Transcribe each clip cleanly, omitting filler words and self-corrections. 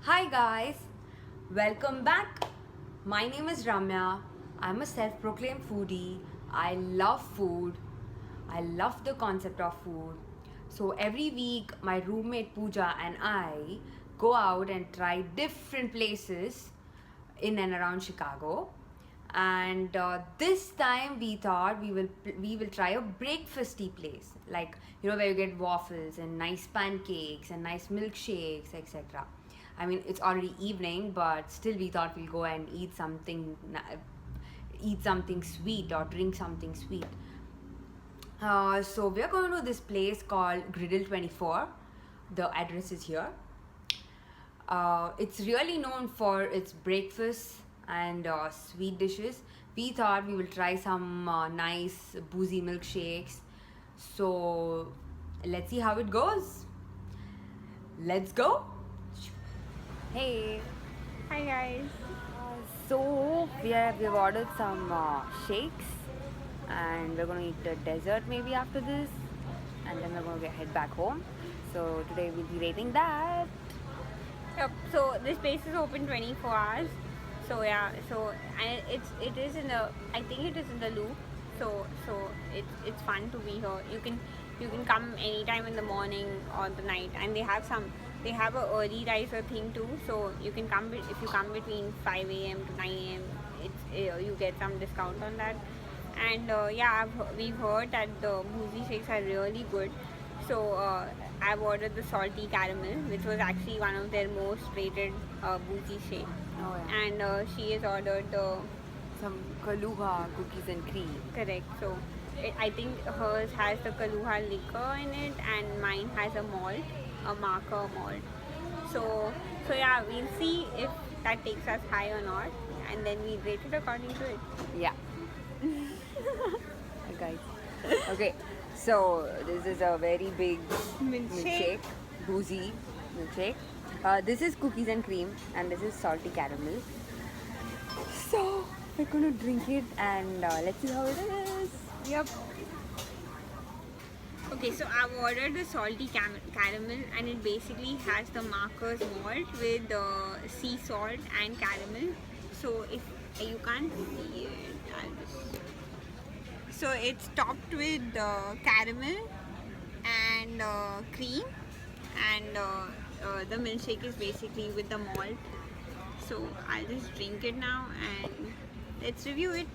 Hi guys, welcome back. My name is Ramya. I'm a self proclaimed foodie. I love food. I love the concept of food. So every week, my roommate Pooja and I go out and try different places in and around Chicago. And this time we thought we will try a breakfasty place, like where you get waffles and nice pancakes and nice milkshakes, etc. I mean, it's already evening, but still we thought we'll go and eat something sweet or drink something sweet. So we're going to this place called Griddle 24. The address is here. It's really known for its breakfast and sweet dishes. We thought we will try some nice boozy milkshakes. So let's see how it goes. Let's go. Hey. Hi guys. So we've ordered some shakes, and we're gonna eat the dessert maybe after this, and then we're gonna head back home. So today we'll be rating that. Yep. So this place is open 24 hours. So yeah. So and it is in the I think it is in the Loop. So it's fun to be here. You can come anytime in the morning or the night, and they have a early riser thing too. So you can come if you come between 5 a.m. to 9 a.m. You get some discount on that. And we've heard that the boozy shakes are really good. So I've ordered the salty caramel, which was actually one of their most rated boozy shake. Oh yeah. And she has ordered the Some Kaluha cookies and cream. correct. So I think hers has the Kaluha liquor in it, and mine has a malt, a marker malt. So yeah, we'll see if that takes us high or not, and then we rate it according to it. Yeah. Guys. Okay. So this is a very big milkshake, boozy milkshake. This is cookies and cream, and this is salty caramel. So we're gonna drink it, and let's see how it is. Yep. Okay, so I've ordered the salty caramel, and it basically has the Marker's malt with sea salt and caramel. So if you can't see it, so it's topped with caramel and cream, and the milkshake is basically with the malt. So I'll just drink it now and let's review it.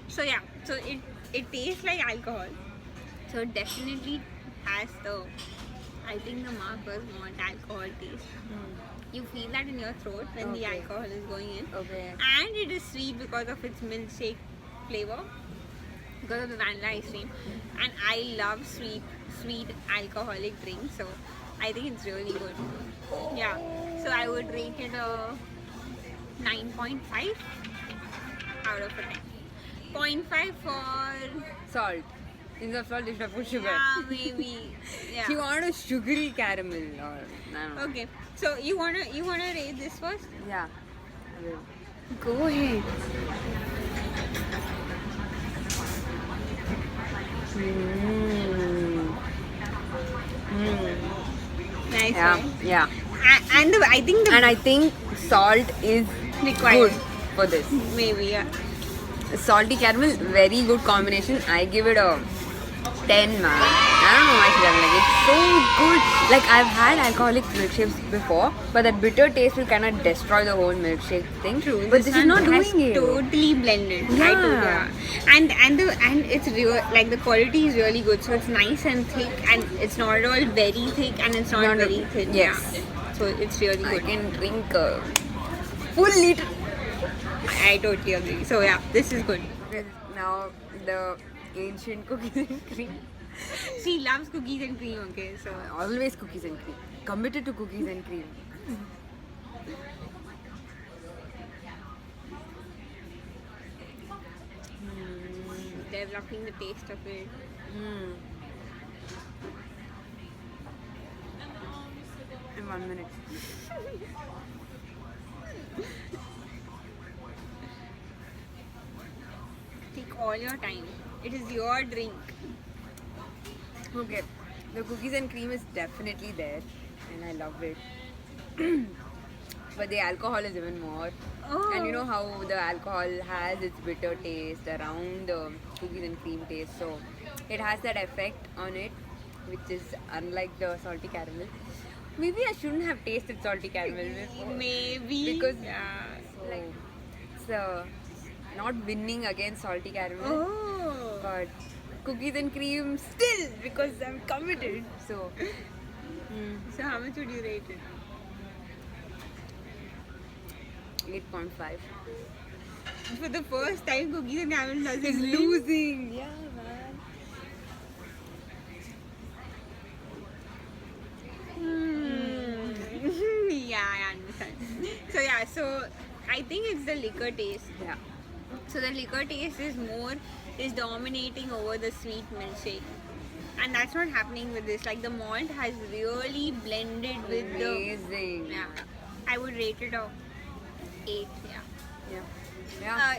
So yeah, so it tastes like alcohol. So it definitely has I think the Marker's malt alcohol taste. You feel that in your throat when the Okay. alcohol is going in. Okay. And it is sweet because of its milkshake flavor, because of the vanilla ice cream. And I love sweet alcoholic drinks, so I think it's really good. Yeah, so I would rate it a 9.5 out of a 10. 0.5 for Salt. Instead of salt, you should have put sugar. maybe. Yeah. She wanted a sugary caramel, or I don't know. Okay, so you wanna rate this first? Yeah. I will. Go ahead. Nice. Yeah, Right? yeah. I think And I think salt is Required. good for this. maybe yeah. Salty caramel, very good combination. I give it a 10, man. I don't know why she doesn't like it. It's so good. Like, I've had alcoholic milkshakes before, but that bitter taste will kind of destroy the whole milkshake thing. True, But this is not has doing it. Totally blended. Yeah. And it's real, like the quality is really good. So it's nice and thick, and it's not at all very thick, and it's not Not a- very thin. yes. Yeah. So it's really I good. can drink a full liter. I totally agree. So yeah, this is good. Now, the ancient cookies and cream. She loves cookies and cream. Okay, so Always cookies and cream. Committed to cookies and cream. developing the taste of it. In 1 minute. Take all your time. It is your drink. Okay, the cookies and cream is definitely there, and I love it. But the alcohol is even more. Oh. And you know how the alcohol has its bitter taste around the cookies and cream taste, so it has that effect on it, which is unlike the salty caramel. Maybe I shouldn't have tasted salty caramel before. Maybe. Because yeah. so it's not winning against salty caramel, Oh. but cookies and cream still, because I'm committed. So So how much would you rate it? 8.5. For the first time, cookies and caramel doesn't He's win. losing. Yeah, man. Yeah, I understand. So yeah, so I think it's the liquor taste. Yeah. So the liquor taste is dominating over the sweet milkshake. And that's not happening with this. Like the malt has really blended with Amazing. the. Yeah. I would rate it a 8. Yeah. Yeah. Yeah.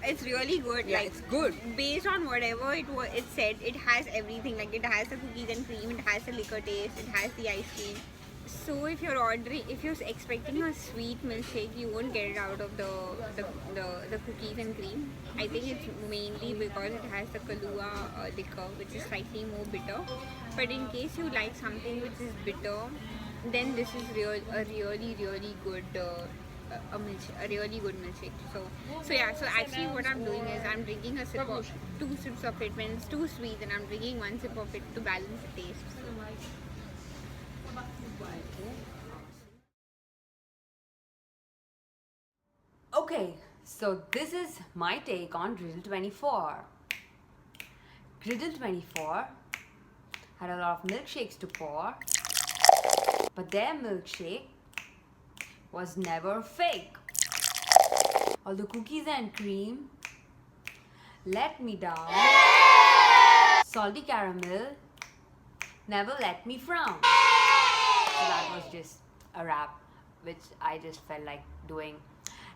It's really good. Yeah, Like it's good. based on whatever it said, it has everything. Like it has the cookies and cream, it has the liquor taste, it has the ice cream. So if you're expecting a sweet milkshake, you won't get it out of the cookies and cream. I think it's mainly because it has the Kahlua liquor, which is slightly more bitter. But in case you like something which is bitter, then this is a really good a really good milkshake. So yeah. So actually, what I'm doing is I'm drinking two sips of it when it's too sweet, and I'm drinking one sip of it to balance the taste. Okay, so this is my take on Griddle 24. Griddle 24 had a lot of milkshakes to pour, but their milkshake was never fake. All the cookies and cream let me down. Salty caramel never let me frown. So that was just a rap, which I just felt like doing.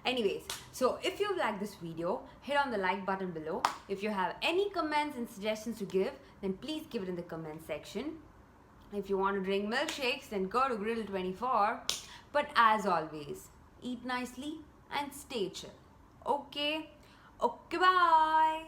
Anyways, so if you like this video, hit on the like button below. If you have any comments and suggestions to give, then please give it in the comment section. If you want to drink milkshakes, then go to Griddle 24. But as always, eat nicely and stay chill. Okay? Okay, bye.